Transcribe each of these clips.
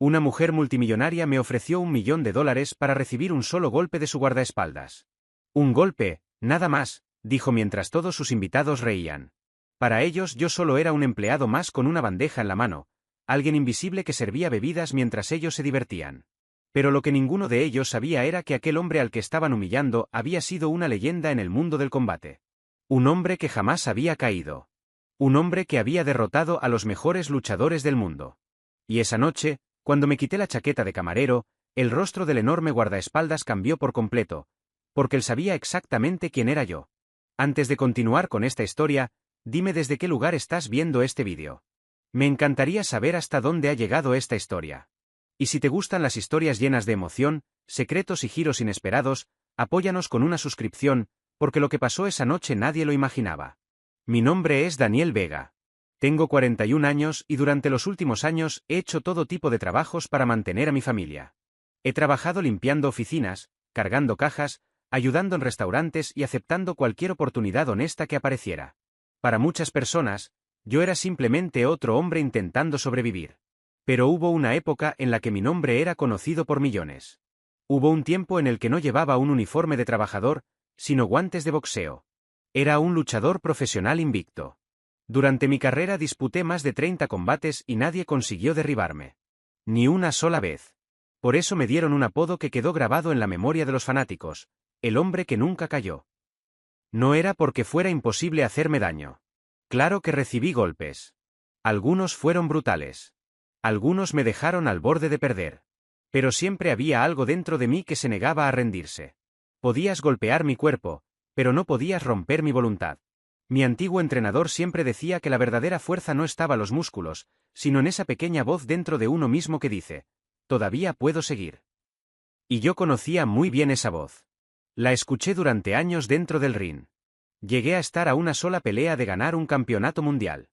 Una mujer multimillonaria me ofreció $1.000.000 para recibir un solo golpe de su guardaespaldas. Un golpe, nada más, dijo mientras todos sus invitados reían. Para ellos yo solo era un empleado más con una bandeja en la mano, alguien invisible que servía bebidas mientras ellos se divertían. Pero lo que ninguno de ellos sabía era que aquel hombre al que estaban humillando había sido una leyenda en el mundo del combate. Un hombre que jamás había caído. Un hombre que había derrotado a los mejores luchadores del mundo. Y esa noche, cuando me quité la chaqueta de camarero, el rostro del enorme guardaespaldas cambió por completo, porque él sabía exactamente quién era yo. Antes de continuar con esta historia, dime desde qué lugar estás viendo este vídeo. Me encantaría saber hasta dónde ha llegado esta historia. Y si te gustan las historias llenas de emoción, secretos y giros inesperados, apóyanos con una suscripción, porque lo que pasó esa noche nadie lo imaginaba. Mi nombre es Daniel Vega. Tengo 41 años y durante los últimos años he hecho todo tipo de trabajos para mantener a mi familia. He trabajado limpiando oficinas, cargando cajas, ayudando en restaurantes y aceptando cualquier oportunidad honesta que apareciera. Para muchas personas, yo era simplemente otro hombre intentando sobrevivir. Pero hubo una época en la que mi nombre era conocido por millones. Hubo un tiempo en el que no llevaba un uniforme de trabajador, sino guantes de boxeo. Era un luchador profesional invicto. Durante mi carrera disputé más de 30 combates y nadie consiguió derribarme. Ni una sola vez. Por eso me dieron un apodo que quedó grabado en la memoria de los fanáticos, el hombre que nunca cayó. No era porque fuera imposible hacerme daño. Claro que recibí golpes. Algunos fueron brutales. Algunos me dejaron al borde de perder. Pero siempre había algo dentro de mí que se negaba a rendirse. Podías golpear mi cuerpo, pero no podías romper mi voluntad. Mi antiguo entrenador siempre decía que la verdadera fuerza no estaba en los músculos, sino en esa pequeña voz dentro de uno mismo que dice, todavía puedo seguir. Y yo conocía muy bien esa voz. La escuché durante años dentro del ring. Llegué a estar a una sola pelea de ganar un campeonato mundial.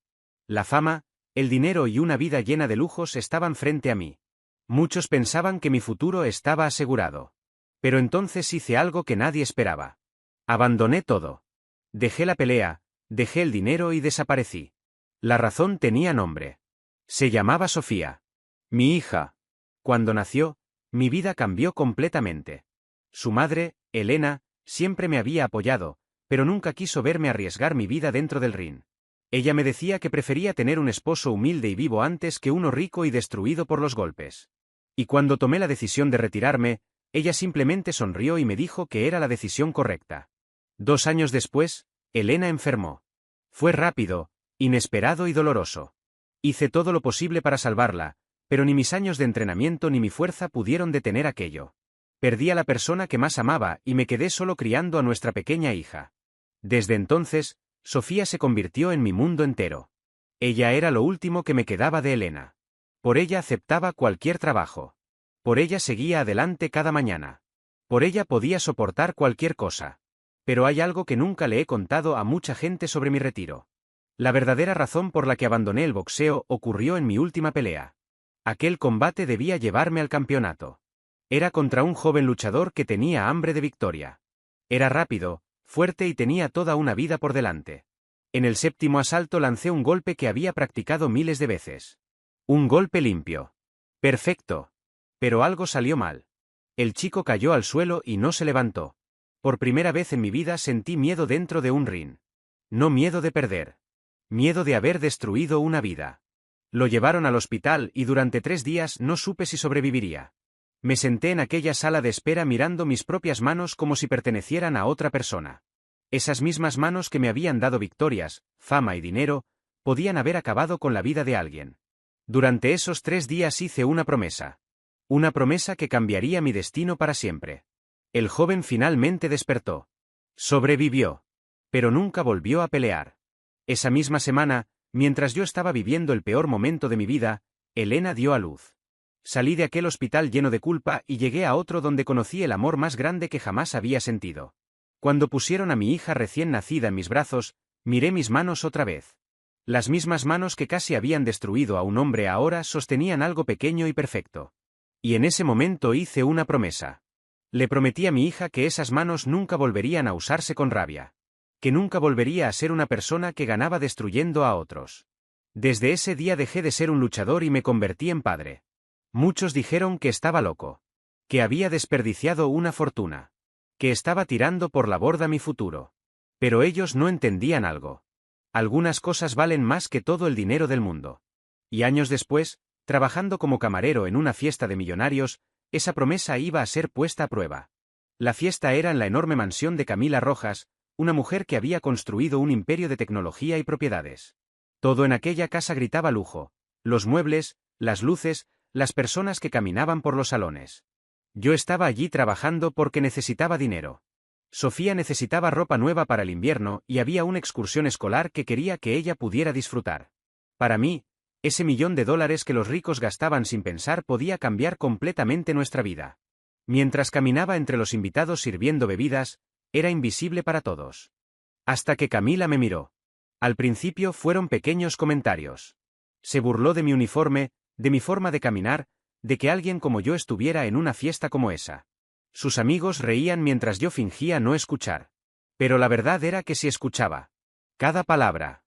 La fama, el dinero y una vida llena de lujos estaban frente a mí. Muchos pensaban que mi futuro estaba asegurado. Pero entonces hice algo que nadie esperaba. Abandoné todo. Dejé la pelea, dejé el dinero y desaparecí. La razón tenía nombre. Se llamaba Sofía. Mi hija. Cuando nació, mi vida cambió completamente. Su madre, Elena, siempre me había apoyado, pero nunca quiso verme arriesgar mi vida dentro del ring. Ella me decía que prefería tener un esposo humilde y vivo antes que uno rico y destruido por los golpes. Y cuando tomé la decisión de retirarme, ella simplemente sonrió y me dijo que era la decisión correcta. 2 años después, Elena enfermó. Fue rápido, inesperado y doloroso. Hice todo lo posible para salvarla, pero ni mis años de entrenamiento ni mi fuerza pudieron detener aquello. Perdí a la persona que más amaba y me quedé solo criando a nuestra pequeña hija. Desde entonces, Sofía se convirtió en mi mundo entero. Ella era lo último que me quedaba de Elena. Por ella aceptaba cualquier trabajo. Por ella seguía adelante cada mañana. Por ella podía soportar cualquier cosa. Pero hay algo que nunca le he contado a mucha gente sobre mi retiro. La verdadera razón por la que abandoné el boxeo ocurrió en mi última pelea. Aquel combate debía llevarme al campeonato. Era contra un joven luchador que tenía hambre de victoria. Era rápido, fuerte y tenía toda una vida por delante. En el 7º asalto lancé un golpe que había practicado miles de veces. Un golpe limpio. Perfecto. Pero algo salió mal. El chico cayó al suelo y no se levantó. Por primera vez en mi vida sentí miedo dentro de un ring. No miedo de perder. Miedo de haber destruido una vida. Lo llevaron al hospital y durante 3 días no supe si sobreviviría. Me senté en aquella sala de espera mirando mis propias manos como si pertenecieran a otra persona. Esas mismas manos que me habían dado victorias, fama y dinero, podían haber acabado con la vida de alguien. Durante esos 3 días hice una promesa. Una promesa que cambiaría mi destino para siempre. El joven finalmente despertó. Sobrevivió. Pero nunca volvió a pelear. Esa misma semana, mientras yo estaba viviendo el peor momento de mi vida, Elena dio a luz. Salí de aquel hospital lleno de culpa y llegué a otro donde conocí el amor más grande que jamás había sentido. Cuando pusieron a mi hija recién nacida en mis brazos, miré mis manos otra vez. Las mismas manos que casi habían destruido a un hombre ahora sostenían algo pequeño y perfecto. Y en ese momento hice una promesa. Le prometí a mi hija que esas manos nunca volverían a usarse con rabia. Que nunca volvería a ser una persona que ganaba destruyendo a otros. Desde ese día dejé de ser un luchador y me convertí en padre. Muchos dijeron que estaba loco, que había desperdiciado una fortuna, que estaba tirando por la borda mi futuro. Pero ellos no entendían algo. Algunas cosas valen más que todo el dinero del mundo. Y años después, trabajando como camarero en una fiesta de millonarios, esa promesa iba a ser puesta a prueba. La fiesta era en la enorme mansión de Camila Rojas, una mujer que había construido un imperio de tecnología y propiedades. Todo en aquella casa gritaba lujo: los muebles, las luces, las personas que caminaban por los salones. Yo estaba allí trabajando porque necesitaba dinero. Sofía necesitaba ropa nueva para el invierno y había una excursión escolar que quería que ella pudiera disfrutar. Para mí, ese $1.000.000 que los ricos gastaban sin pensar podía cambiar completamente nuestra vida. Mientras caminaba entre los invitados sirviendo bebidas, era invisible para todos. Hasta que Camila me miró. Al principio fueron pequeños comentarios. Se burló de mi uniforme, de mi forma de caminar, de que alguien como yo estuviera en una fiesta como esa. Sus amigos reían mientras yo fingía no escuchar. Pero la verdad era que sí escuchaba. Cada palabra.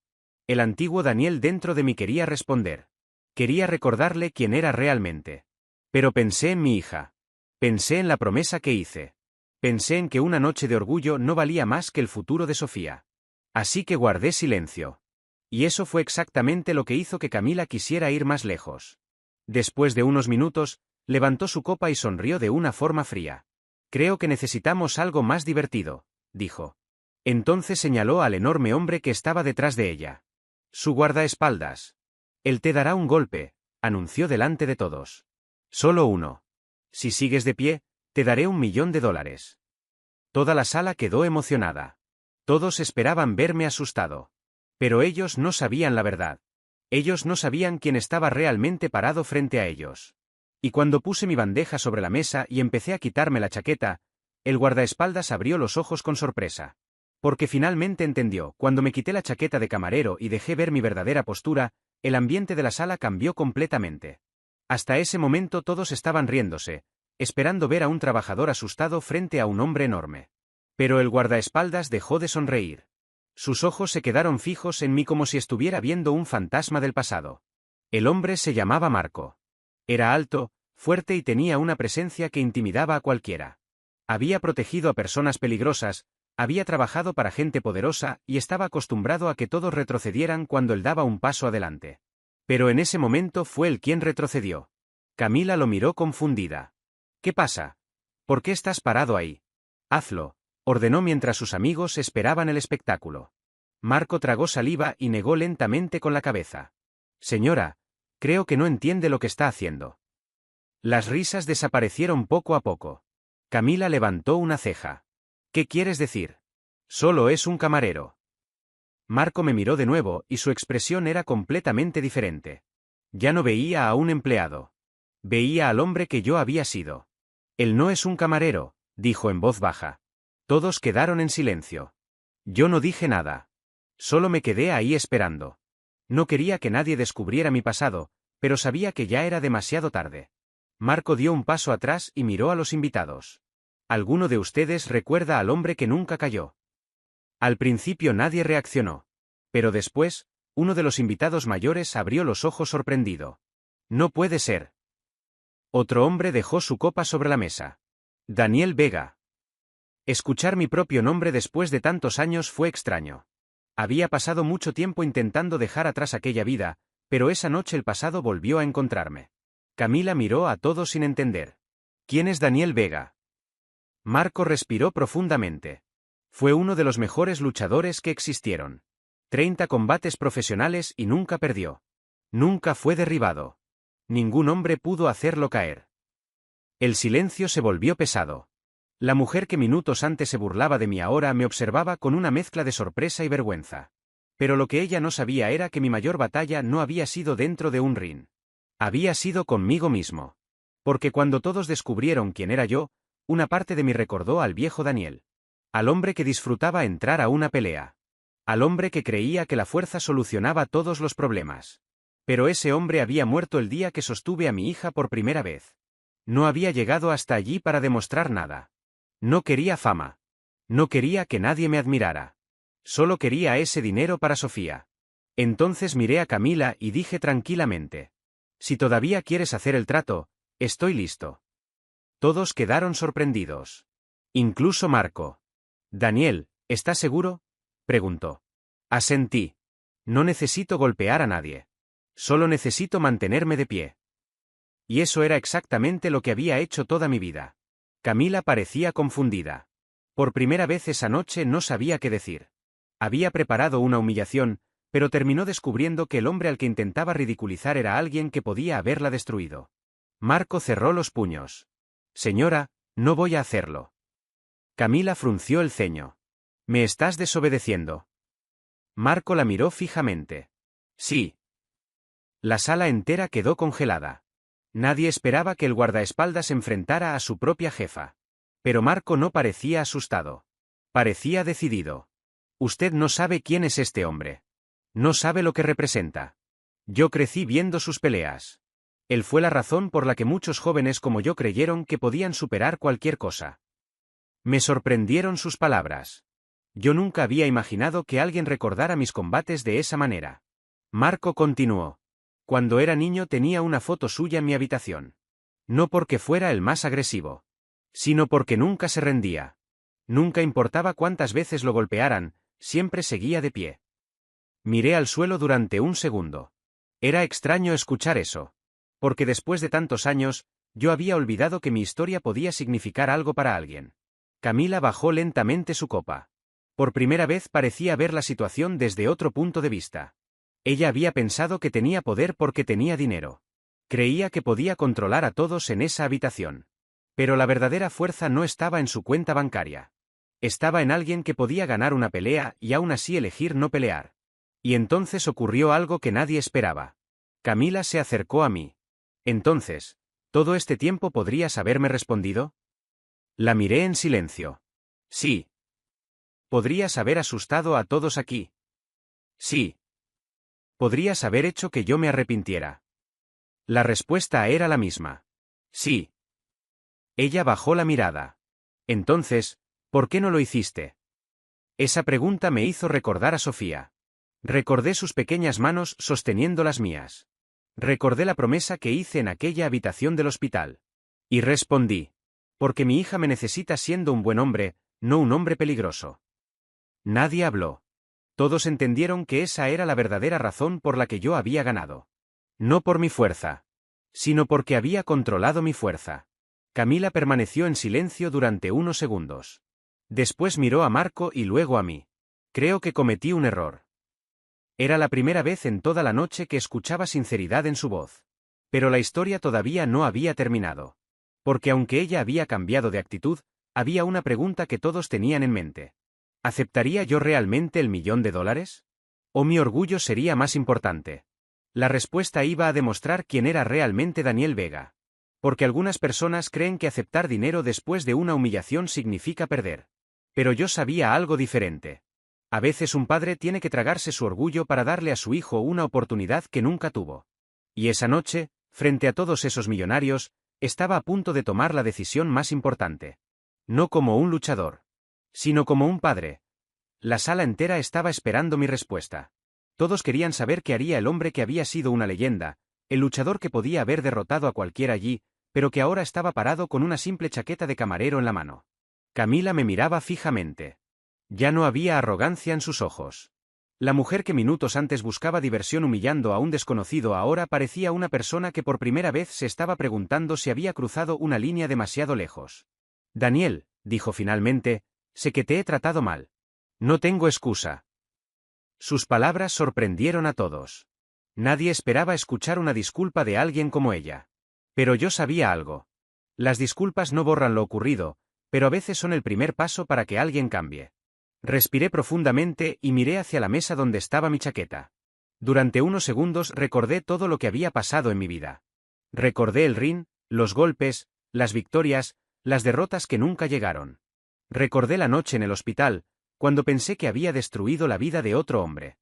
El antiguo Daniel dentro de mí quería responder. Quería recordarle quién era realmente. Pero pensé en mi hija. Pensé en la promesa que hice. Pensé en que una noche de orgullo no valía más que el futuro de Sofía. Así que guardé silencio. Y eso fue exactamente lo que hizo que Camila quisiera ir más lejos. Después de unos minutos, levantó su copa y sonrió de una forma fría. Creo que necesitamos algo más divertido, dijo. Entonces señaló al enorme hombre que estaba detrás de ella. Su guardaespaldas. Él te dará un golpe, anunció delante de todos. Solo uno. Si sigues de pie, te daré $1.000.000. Toda la sala quedó emocionada. Todos esperaban verme asustado. Pero ellos no sabían la verdad. Ellos no sabían quién estaba realmente parado frente a ellos. Y cuando puse mi bandeja sobre la mesa y empecé a quitarme la chaqueta, el guardaespaldas abrió los ojos con sorpresa. Porque finalmente entendió. Cuando me quité la chaqueta de camarero y dejé ver mi verdadera postura, el ambiente de la sala cambió completamente. Hasta ese momento todos estaban riéndose, esperando ver a un trabajador asustado frente a un hombre enorme. Pero el guardaespaldas dejó de sonreír. Sus ojos se quedaron fijos en mí como si estuviera viendo un fantasma del pasado. El hombre se llamaba Marco. Era alto, fuerte y tenía una presencia que intimidaba a cualquiera. Había protegido a personas peligrosas, había trabajado para gente poderosa y estaba acostumbrado a que todos retrocedieran cuando él daba un paso adelante. Pero en ese momento fue él quien retrocedió. Camila lo miró confundida. ¿Qué pasa? ¿Por qué estás parado ahí? Hazlo, ordenó mientras sus amigos esperaban el espectáculo. Marco tragó saliva y negó lentamente con la cabeza. Señora, creo que no entiende lo que está haciendo. Las risas desaparecieron poco a poco. Camila levantó una ceja. ¿Qué quieres decir? Solo es un camarero. Marco me miró de nuevo y su expresión era completamente diferente. Ya no veía a un empleado. Veía al hombre que yo había sido. Él no es un camarero, dijo en voz baja. Todos quedaron en silencio. Yo no dije nada. Solo me quedé ahí esperando. No quería que nadie descubriera mi pasado, pero sabía que ya era demasiado tarde. Marco dio un paso atrás y miró a los invitados. ¿Alguno de ustedes recuerda al hombre que nunca cayó? Al principio nadie reaccionó. Pero después, uno de los invitados mayores abrió los ojos sorprendido. No puede ser. Otro hombre dejó su copa sobre la mesa. Daniel Vega. Escuchar mi propio nombre después de tantos años fue extraño. Había pasado mucho tiempo intentando dejar atrás aquella vida, pero esa noche el pasado volvió a encontrarme. Camila miró a todos sin entender. ¿Quién es Daniel Vega? Marco respiró profundamente. Fue uno de los mejores luchadores que existieron. 30 combates profesionales y nunca perdió. Nunca fue derribado. Ningún hombre pudo hacerlo caer. El silencio se volvió pesado. La mujer que minutos antes se burlaba de mí ahora me observaba con una mezcla de sorpresa y vergüenza. Pero lo que ella no sabía era que mi mayor batalla no había sido dentro de un ring. Había sido conmigo mismo. Porque cuando todos descubrieron quién era yo, una parte de mí recordó al viejo Daniel. Al hombre que disfrutaba entrar a una pelea. Al hombre que creía que la fuerza solucionaba todos los problemas. Pero ese hombre había muerto el día que sostuve a mi hija por primera vez. No había llegado hasta allí para demostrar nada. No quería fama. No quería que nadie me admirara. Solo quería ese dinero para Sofía. Entonces miré a Camila y dije tranquilamente. Si todavía quieres hacer el trato, Estoy listo. Todos quedaron sorprendidos. Incluso Marco. Daniel, ¿estás seguro?, preguntó. Asentí. No necesito golpear a nadie. Solo necesito mantenerme de pie. Y eso era exactamente lo que había hecho toda mi vida. Camila parecía confundida. Por primera vez esa noche no sabía qué decir. Había preparado una humillación, pero terminó descubriendo que el hombre al que intentaba ridiculizar era alguien que podía haberla destruido. Marco cerró los puños. Señora, no voy a hacerlo. Camila frunció el ceño. ¿Me estás desobedeciendo? Marco la miró fijamente. Sí. La sala entera quedó congelada. Nadie esperaba que el guardaespaldas enfrentara a su propia jefa. Pero Marco no parecía asustado. Parecía decidido. Usted no sabe quién es este hombre. No sabe lo que representa. Yo crecí viendo sus peleas. Él fue la razón por la que muchos jóvenes como yo creyeron que podían superar cualquier cosa. Me sorprendieron sus palabras. Yo nunca había imaginado que alguien recordara mis combates de esa manera. Marco continuó. Cuando era niño tenía una foto suya en mi habitación. No porque fuera el más agresivo, sino porque nunca se rendía. Nunca importaba cuántas veces lo golpearan, siempre seguía de pie. Miré al suelo durante un segundo. Era extraño escuchar eso. Porque después de tantos años, yo había olvidado que mi historia podía significar algo para alguien. Camila bajó lentamente su copa. Por primera vez parecía ver la situación desde otro punto de vista. Ella había pensado que tenía poder porque tenía dinero. Creía que podía controlar a todos en esa habitación. Pero la verdadera fuerza no estaba en su cuenta bancaria. Estaba en alguien que podía ganar una pelea y aún así elegir no pelear. Y entonces ocurrió algo que nadie esperaba. Camila se acercó a mí. Entonces, ¿todo este tiempo podrías haberme respondido? La miré en silencio. Sí. ¿Podrías haber asustado a todos aquí? Sí. ¿Podrías haber hecho que yo me arrepintiera? La respuesta era la misma. Sí. Ella bajó la mirada. Entonces, ¿por qué no lo hiciste? Esa pregunta me hizo recordar a Sofía. Recordé sus pequeñas manos sosteniendo las mías. Recordé la promesa que hice en aquella habitación del hospital. Y respondí. Porque mi hija me necesita siendo un buen hombre, no un hombre peligroso. Nadie habló. Todos entendieron que esa era la verdadera razón por la que yo había ganado. No por mi fuerza, sino porque había controlado mi fuerza. Camila permaneció en silencio durante unos segundos. Después miró a Marco y luego a mí. Creo que cometí un error. Era la primera vez en toda la noche que escuchaba sinceridad en su voz. Pero la historia todavía no había terminado. Porque aunque ella había cambiado de actitud, había una pregunta que todos tenían en mente. ¿Aceptaría yo realmente el $1.000.000? ¿O mi orgullo sería más importante? La respuesta iba a demostrar quién era realmente Daniel Vega. Porque algunas personas creen que aceptar dinero después de una humillación significa perder. Pero yo sabía algo diferente. A veces un padre tiene que tragarse su orgullo para darle a su hijo una oportunidad que nunca tuvo. Y esa noche, frente a todos esos millonarios, estaba a punto de tomar la decisión más importante. No como un luchador, sino como un padre. La sala entera estaba esperando mi respuesta. Todos querían saber qué haría el hombre que había sido una leyenda, el luchador que podía haber derrotado a cualquiera allí, pero que ahora estaba parado con una simple chaqueta de camarero en la mano. Camila me miraba fijamente. Ya no había arrogancia en sus ojos. La mujer que minutos antes buscaba diversión humillando a un desconocido ahora parecía una persona que por primera vez se estaba preguntando si había cruzado una línea demasiado lejos. Daniel, dijo finalmente, sé que te he tratado mal. No tengo excusa. Sus palabras sorprendieron a todos. Nadie esperaba escuchar una disculpa de alguien como ella. Pero yo sabía algo. Las disculpas no borran lo ocurrido, pero a veces son el primer paso para que alguien cambie. Respiré profundamente y miré hacia la mesa donde estaba mi chaqueta. Durante unos segundos recordé todo lo que había pasado en mi vida. Recordé el ring, los golpes, las victorias, las derrotas que nunca llegaron. Recordé la noche en el hospital, cuando pensé que había destruido la vida de otro hombre.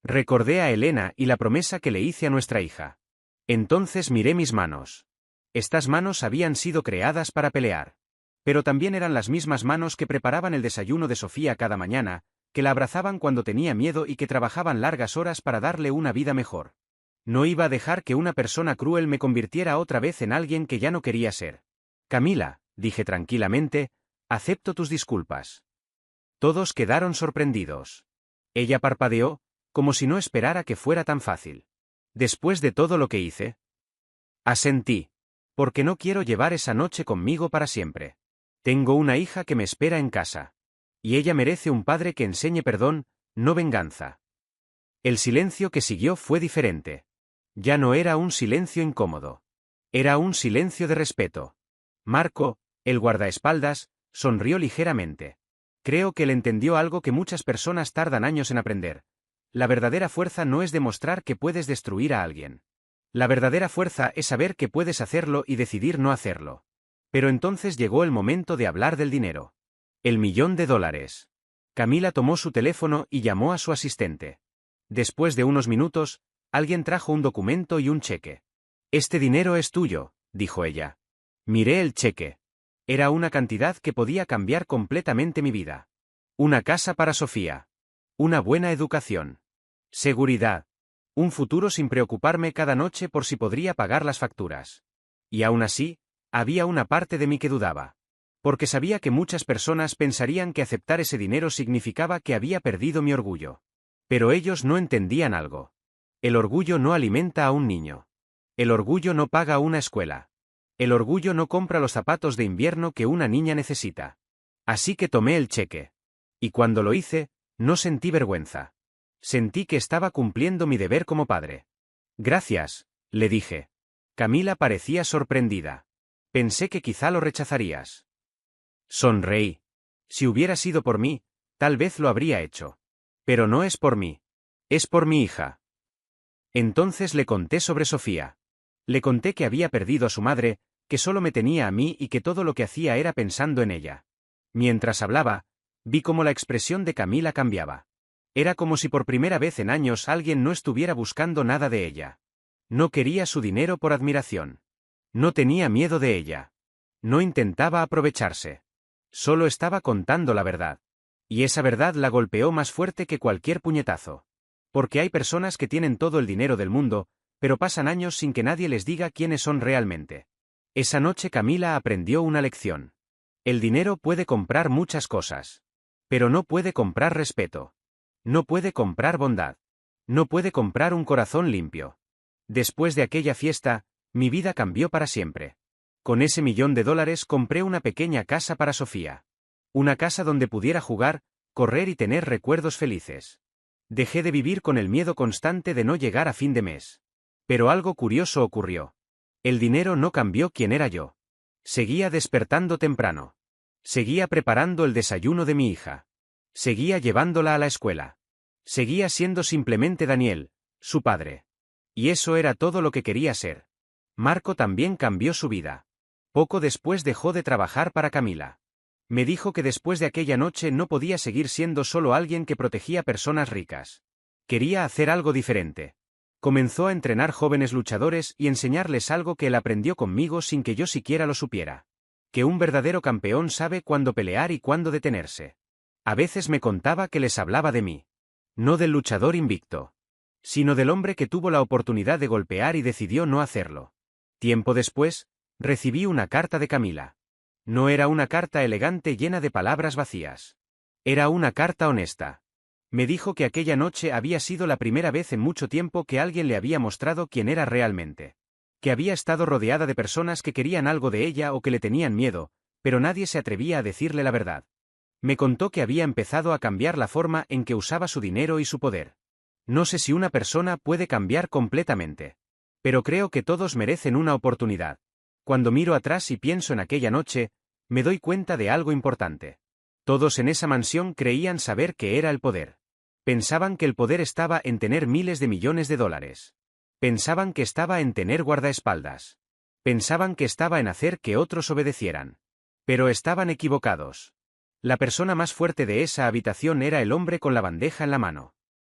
Recordé a Elena y la promesa que le hice a nuestra hija. Entonces miré mis manos. Estas manos habían sido creadas para pelear. Pero también eran las mismas manos que preparaban el desayuno de Sofía cada mañana, que la abrazaban cuando tenía miedo y que trabajaban largas horas para darle una vida mejor. No iba a dejar que una persona cruel me convirtiera otra vez en alguien que ya no quería ser. Camila, dije tranquilamente, acepto tus disculpas. Todos quedaron sorprendidos. Ella parpadeó, como si no esperara que fuera tan fácil. Después de todo lo que hice, asentí. Porque no quiero llevar esa noche conmigo para siempre. Tengo una hija que me espera en casa. Y ella merece un padre que enseñe perdón, no venganza. El silencio que siguió fue diferente. Ya no era un silencio incómodo. Era un silencio de respeto. Marco, el guardaespaldas, sonrió ligeramente. Creo que él entendió algo que muchas personas tardan años en aprender. La verdadera fuerza no es demostrar que puedes destruir a alguien. La verdadera fuerza es saber que puedes hacerlo y decidir no hacerlo. Pero entonces llegó el momento de hablar del dinero. El $1.000.000. Camila tomó su teléfono y llamó a su asistente. Después de unos minutos, alguien trajo un documento y un cheque. Este dinero es tuyo, dijo ella. Miré el cheque. Era una cantidad que podía cambiar completamente mi vida. Una casa para Sofía. Una buena educación. Seguridad. Un futuro sin preocuparme cada noche por si podría pagar las facturas. Y aún así, había una parte de mí que dudaba. Porque sabía que muchas personas pensarían que aceptar ese dinero significaba que había perdido mi orgullo. Pero ellos no entendían algo. El orgullo no alimenta a un niño. El orgullo no paga una escuela. El orgullo no compra los zapatos de invierno que una niña necesita. Así que tomé el cheque. Y cuando lo hice, no sentí vergüenza. Sentí que estaba cumpliendo mi deber como padre. Gracias, le dije. Camila parecía sorprendida. Pensé que quizá lo rechazarías. Sonreí. Si hubiera sido por mí, tal vez lo habría hecho. Pero no es por mí. Es por mi hija. Entonces le conté sobre Sofía. Le conté que había perdido a su madre, que solo me tenía a mí y que todo lo que hacía era pensando en ella. Mientras hablaba, vi cómo la expresión de Camila cambiaba. Era como si por primera vez en años alguien no estuviera buscando nada de ella. No quería su dinero por admiración. No tenía miedo de ella. No intentaba aprovecharse. Solo estaba contando la verdad. Y esa verdad la golpeó más fuerte que cualquier puñetazo. Porque hay personas que tienen todo el dinero del mundo, pero pasan años sin que nadie les diga quiénes son realmente. Esa noche Camila aprendió una lección. El dinero puede comprar muchas cosas. Pero no puede comprar respeto. No puede comprar bondad. No puede comprar un corazón limpio. Después de aquella fiesta, mi vida cambió para siempre. Con ese $1.000.000 compré una pequeña casa para Sofía. Una casa donde pudiera jugar, correr y tener recuerdos felices. Dejé de vivir con el miedo constante de no llegar a fin de mes. Pero algo curioso ocurrió. El dinero no cambió quién era yo. Seguía despertando temprano. Seguía preparando el desayuno de mi hija. Seguía llevándola a la escuela. Seguía siendo simplemente Daniel, su padre. Y eso era todo lo que quería ser. Marco también cambió su vida. Poco después dejó de trabajar para Camila. Me dijo que después de aquella noche no podía seguir siendo solo alguien que protegía personas ricas. Quería hacer algo diferente. Comenzó a entrenar jóvenes luchadores y enseñarles algo que él aprendió conmigo sin que yo siquiera lo supiera. Que un verdadero campeón sabe cuándo pelear y cuándo detenerse. A veces me contaba que les hablaba de mí. No del luchador invicto. Sino del hombre que tuvo la oportunidad de golpear y decidió no hacerlo. Tiempo después, recibí una carta de Camila. No era una carta elegante llena de palabras vacías. Era una carta honesta. Me dijo que aquella noche había sido la primera vez en mucho tiempo que alguien le había mostrado quién era realmente. Que había estado rodeada de personas que querían algo de ella o que le tenían miedo, pero nadie se atrevía a decirle la verdad. Me contó que había empezado a cambiar la forma en que usaba su dinero y su poder. No sé si una persona puede cambiar completamente. Pero creo que todos merecen una oportunidad. Cuando miro atrás y pienso en aquella noche, me doy cuenta de algo importante. Todos en esa mansión creían saber qué era el poder. Pensaban que el poder estaba en tener miles de millones de dólares. Pensaban que estaba en tener guardaespaldas. Pensaban que estaba en hacer que otros obedecieran. Pero estaban equivocados. La persona más fuerte de esa habitación era el hombre con la bandeja en la mano.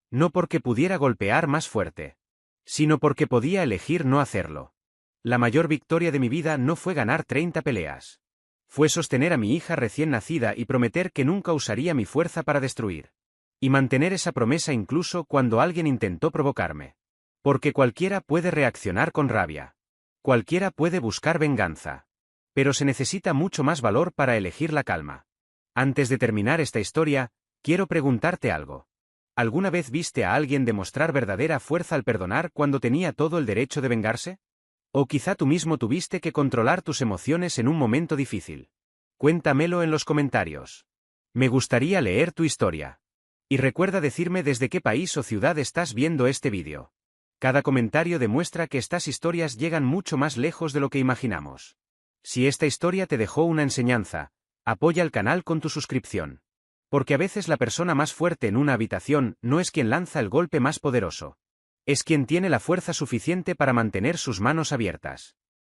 No porque pudiera golpear más fuerte, sino porque podía elegir no hacerlo. La mayor victoria de mi vida no fue ganar 30 peleas. Fue sostener a mi hija recién nacida y prometer que nunca usaría mi fuerza para destruir. Y mantener esa promesa incluso cuando alguien intentó provocarme. Porque cualquiera puede reaccionar con rabia. Cualquiera puede buscar venganza. Pero se necesita mucho más valor para elegir la calma. Antes de terminar esta historia, quiero preguntarte algo. ¿Alguna vez viste a alguien demostrar verdadera fuerza al perdonar cuando tenía todo el derecho de vengarse? O quizá tú mismo tuviste que controlar tus emociones en un momento difícil. Cuéntamelo en los comentarios. Me gustaría leer tu historia. Y recuerda decirme desde qué país o ciudad estás viendo este vídeo. Cada comentario demuestra que estas historias llegan mucho más lejos de lo que imaginamos. Si esta historia te dejó una enseñanza, apoya el canal con tu suscripción. Porque a veces la persona más fuerte en una habitación no es quien lanza el golpe más poderoso. Es quien tiene la fuerza suficiente para mantener sus manos abiertas.